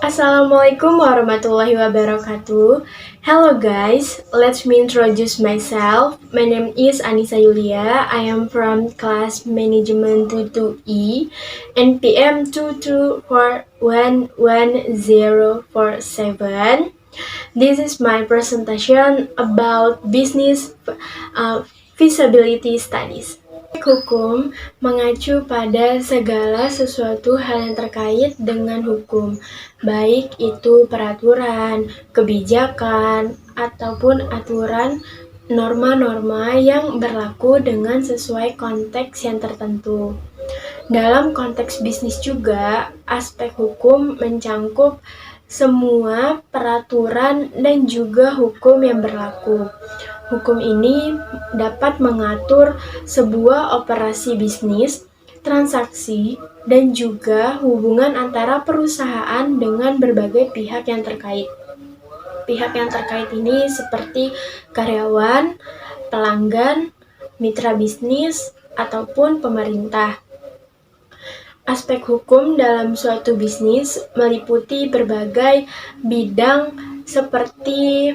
Assalamualaikum warahmatullahi wabarakatuh. Hello guys, let me introduce myself. My name is Anissa Yulia. I am from class management 22E NPM 224111047. This is my presentation about business feasibility studies. Hukum mengacu pada segala sesuatu hal yang terkait dengan hukum, baik itu peraturan, kebijakan, ataupun aturan norma-norma yang berlaku dengan sesuai konteks yang tertentu. Dalam konteks bisnis juga, aspek hukum mencangkup semua peraturan dan juga hukum yang berlaku. Hukum ini dapat mengatur sebuah operasi bisnis, transaksi, dan juga hubungan antara perusahaan dengan berbagai pihak yang terkait. Pihak yang terkait ini seperti karyawan, pelanggan, mitra bisnis, ataupun pemerintah. Aspek hukum dalam suatu bisnis meliputi berbagai bidang seperti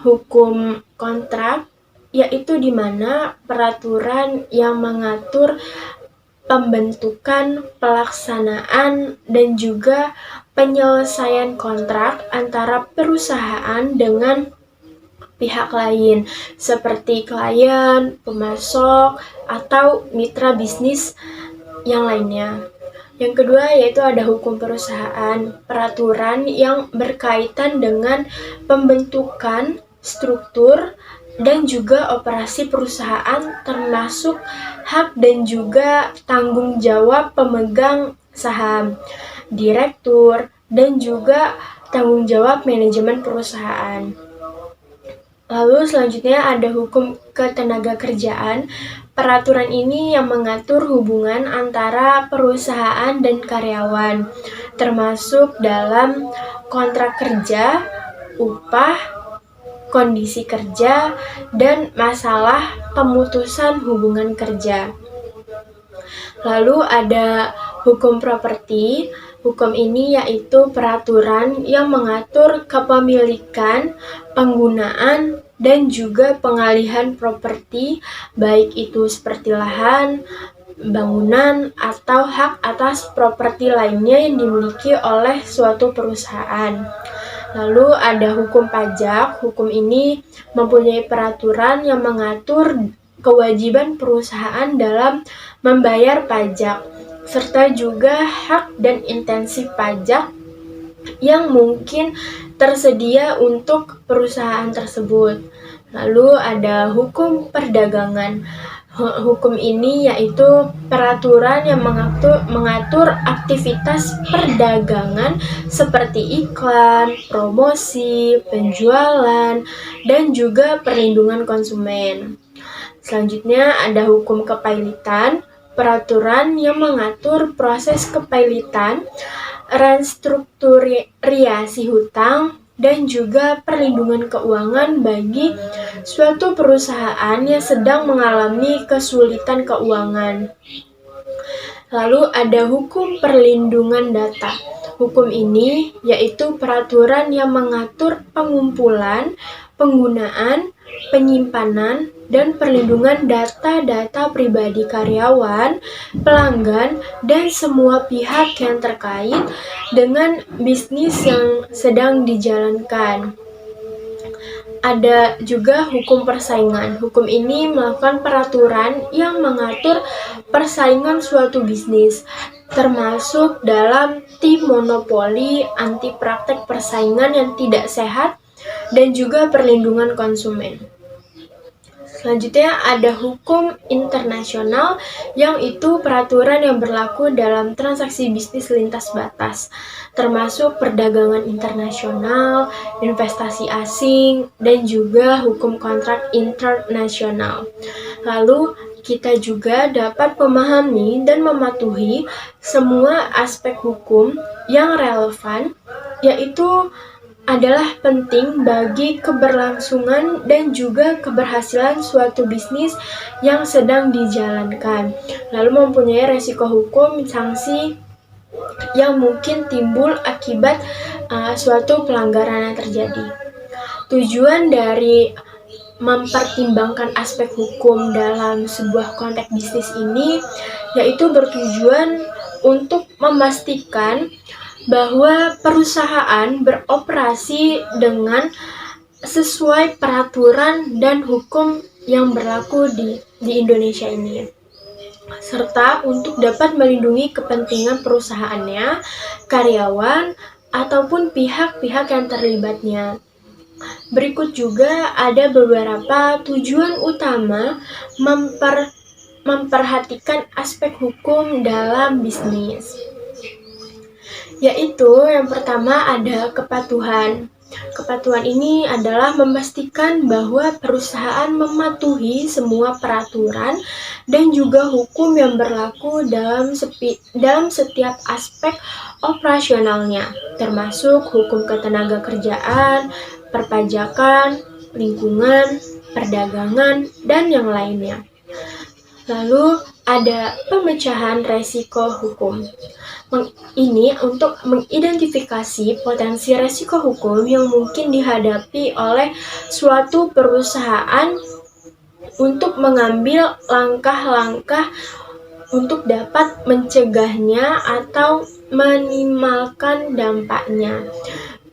hukum kontrak, yaitu di mana peraturan yang mengatur pembentukan, pelaksanaan, dan juga penyelesaian kontrak antara perusahaan dengan pihak lain, seperti klien, pemasok, atau mitra bisnis yang lainnya. Yang kedua yaitu ada hukum perusahaan, peraturan yang berkaitan dengan pembentukan, struktur, dan juga operasi perusahaan termasuk hak dan juga tanggung jawab pemegang saham, direktur, dan juga tanggung jawab manajemen perusahaan. Lalu selanjutnya ada hukum ketenagakerjaan. Peraturan ini yang mengatur hubungan antara perusahaan dan karyawan, termasuk dalam kontrak kerja, upah, kondisi kerja, dan masalah pemutusan hubungan kerja. Lalu ada hukum properti. Hukum ini yaitu peraturan yang mengatur kepemilikan, penggunaan, dan juga pengalihan properti, baik itu seperti lahan, bangunan, atau hak atas properti lainnya yang dimiliki oleh suatu perusahaan. Lalu ada hukum pajak. Hukum ini mempunyai peraturan yang mengatur kewajiban perusahaan dalam membayar pajak, serta juga hak dan intensi pajak yang mungkin tersedia untuk perusahaan tersebut. Lalu ada hukum perdagangan. Hukum ini yaitu peraturan yang mengatur aktivitas perdagangan seperti iklan, promosi, penjualan, dan juga perlindungan konsumen. Selanjutnya ada hukum kepailitan. Peraturan yang mengatur proses kepailitan, restrukturasi hutang, dan juga perlindungan keuangan bagi suatu perusahaan yang sedang mengalami kesulitan keuangan. Lalu ada hukum perlindungan data. Hukum ini yaitu peraturan yang mengatur pengumpulan, penggunaan, penyimpanan, dan perlindungan data-data pribadi karyawan, pelanggan, dan semua pihak yang terkait dengan bisnis yang sedang dijalankan. Ada juga hukum persaingan. Hukum ini melakukan peraturan yang mengatur persaingan suatu bisnis, termasuk dalam tim monopoli, anti praktek persaingan yang tidak sehat, dan juga perlindungan konsumen. Selanjutnya ada hukum internasional, yang itu peraturan yang berlaku dalam transaksi bisnis lintas batas, termasuk perdagangan internasional, investasi asing, dan juga hukum kontrak internasional. Lalu kita juga dapat memahami dan mematuhi semua aspek hukum yang relevan, yaitu adalah penting bagi keberlangsungan dan juga keberhasilan suatu bisnis yang sedang dijalankan. Lalu mempunyai resiko hukum, sanksi yang mungkin timbul akibat suatu pelanggaran yang terjadi. Tujuan dari mempertimbangkan aspek hukum dalam sebuah konteks bisnis ini yaitu bertujuan untuk memastikan bahwa perusahaan beroperasi dengan sesuai peraturan dan hukum yang berlaku di Indonesia ini, serta untuk dapat melindungi kepentingan perusahaannya, karyawan, ataupun pihak-pihak yang terlibatnya. Berikut juga ada beberapa tujuan utama memperhatikan aspek hukum dalam bisnis. Yaitu yang pertama ada kepatuhan. Kepatuhan ini adalah memastikan bahwa perusahaan mematuhi semua peraturan dan juga hukum yang berlaku dalam setiap aspek operasionalnya, termasuk hukum ketenagakerjaan, perpajakan, lingkungan, perdagangan, dan yang lainnya. Lalu ada pemecahan resiko hukum. Ini untuk mengidentifikasi potensi resiko hukum yang mungkin dihadapi oleh suatu perusahaan untuk mengambil langkah-langkah untuk dapat mencegahnya atau minimalkan dampaknya.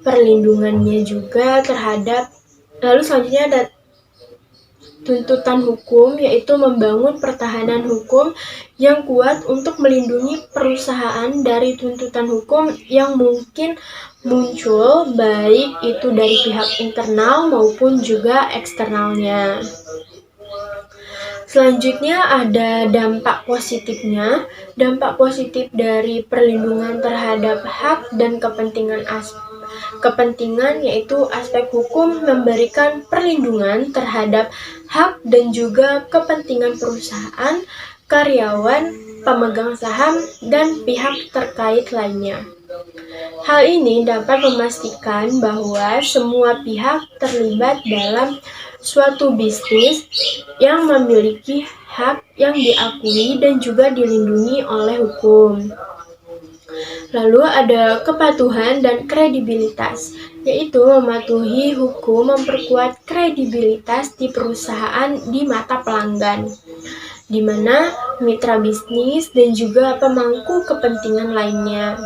Perlindungannya juga terhadap, lalu selanjutnya ada tuntutan hukum, yaitu membangun pertahanan hukum yang kuat untuk melindungi perusahaan dari tuntutan hukum yang mungkin muncul, baik itu dari pihak internal maupun juga eksternalnya. Selanjutnya ada dampak positifnya. Dampak positif dari perlindungan terhadap hak dan kepentingan yaitu aspek hukum memberikan perlindungan terhadap hak dan juga kepentingan perusahaan, karyawan, pemegang saham, dan pihak terkait lainnya. Hal ini dapat memastikan bahwa semua pihak terlibat dalam suatu bisnis yang memiliki hak yang diakui dan juga dilindungi oleh hukum. Lalu ada kepatuhan dan kredibilitas, yaitu mematuhi hukum memperkuat kredibilitas di perusahaan di mata pelanggan, di mana mitra bisnis dan juga pemangku kepentingan lainnya.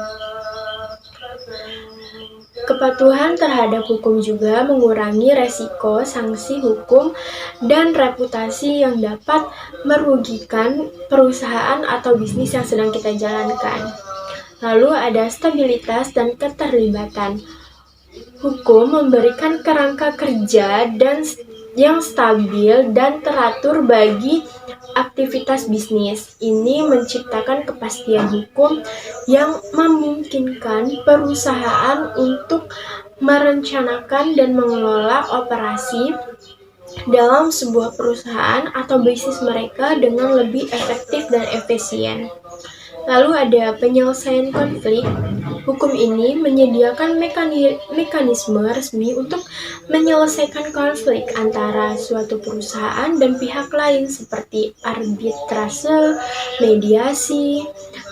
Kepatuhan terhadap hukum juga mengurangi resiko sanksi hukum dan reputasi yang dapat merugikan perusahaan atau bisnis yang sedang kita jalankan. Lalu ada stabilitas dan keterlibatan. Hukum memberikan kerangka kerja yang stabil dan teratur bagi aktivitas bisnis. Ini menciptakan kepastian hukum yang memungkinkan perusahaan untuk merencanakan dan mengelola operasi dalam sebuah perusahaan atau bisnis mereka dengan lebih efektif dan efisien. Lalu ada penyelesaian konflik. Hukum ini menyediakan mekanisme resmi untuk menyelesaikan konflik antara suatu perusahaan dan pihak lain seperti arbitrase, mediasi,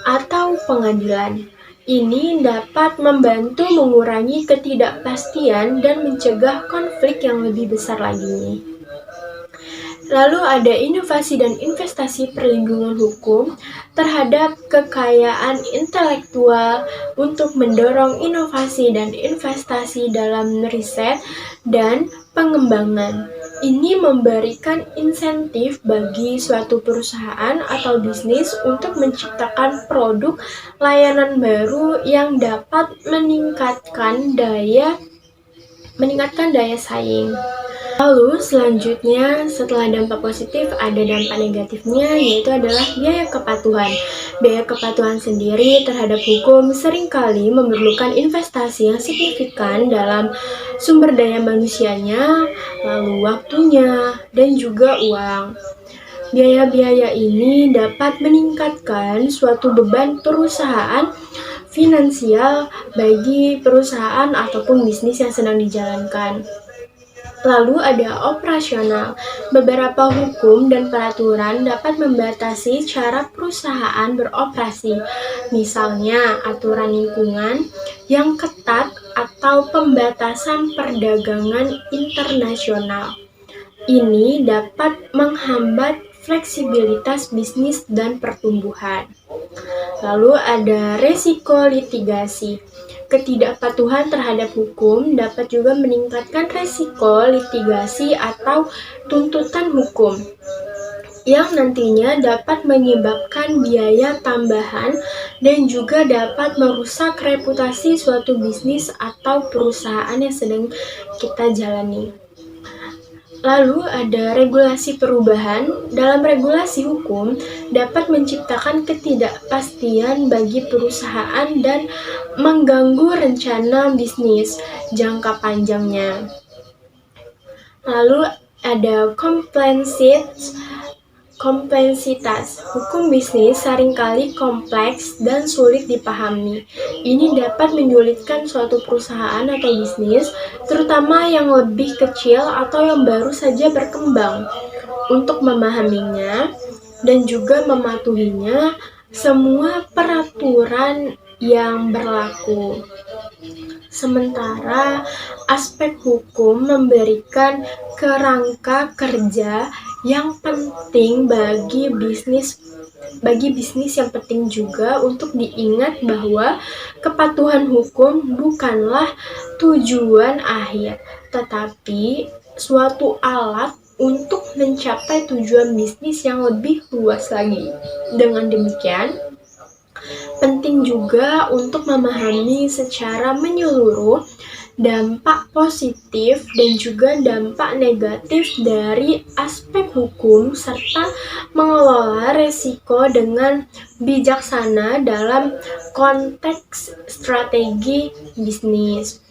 atau pengadilan. Ini dapat membantu mengurangi ketidakpastian dan mencegah konflik yang lebih besar lagi. Lalu ada inovasi dan investasi. Perlindungan hukum terhadap kekayaan intelektual untuk mendorong inovasi dan investasi dalam riset dan pengembangan. Ini memberikan insentif bagi suatu perusahaan atau bisnis untuk menciptakan produk layanan baru yang dapat meningkatkan daya saing. Lalu selanjutnya setelah dampak positif ada dampak negatifnya, yaitu adalah biaya kepatuhan. Biaya kepatuhan sendiri terhadap hukum seringkali memerlukan investasi yang signifikan dalam sumber daya manusianya, lalu waktunya, dan juga uang. Biaya-biaya ini dapat meningkatkan suatu beban perusahaan finansial bagi perusahaan ataupun bisnis yang sedang dijalankan. Lalu ada operasional. Beberapa hukum dan peraturan dapat membatasi cara perusahaan beroperasi. Misalnya, aturan lingkungan yang ketat atau pembatasan perdagangan internasional. Ini dapat menghambat fleksibilitas bisnis dan pertumbuhan. Lalu ada resiko litigasi. Ketidakpatuhan terhadap hukum dapat juga meningkatkan resiko litigasi atau tuntutan hukum yang nantinya dapat menyebabkan biaya tambahan dan juga dapat merusak reputasi suatu bisnis atau perusahaan yang sedang kita jalani. Lalu ada regulasi perubahan. Dalam regulasi hukum dapat menciptakan ketidakpastian bagi perusahaan dan mengganggu rencana bisnis jangka panjangnya. Lalu ada kompleksitas. Hukum bisnis seringkali kompleks dan sulit dipahami. Ini dapat menyulitkan suatu perusahaan atau bisnis, terutama yang lebih kecil atau yang baru saja berkembang. Untuk memahaminya dan juga mematuhinya semua peraturan yang berlaku. Sementara aspek hukum memberikan kerangka kerja yang penting bagi bisnis yang penting juga untuk diingat bahwa kepatuhan hukum bukanlah tujuan akhir, tetapi suatu alat untuk mencapai tujuan bisnis yang lebih luas lagi. Dengan demikian, penting juga untuk memahami secara menyeluruh dampak positif dan juga dampak negatif dari aspek hukum serta mengelola risiko dengan bijaksana dalam konteks strategi bisnis.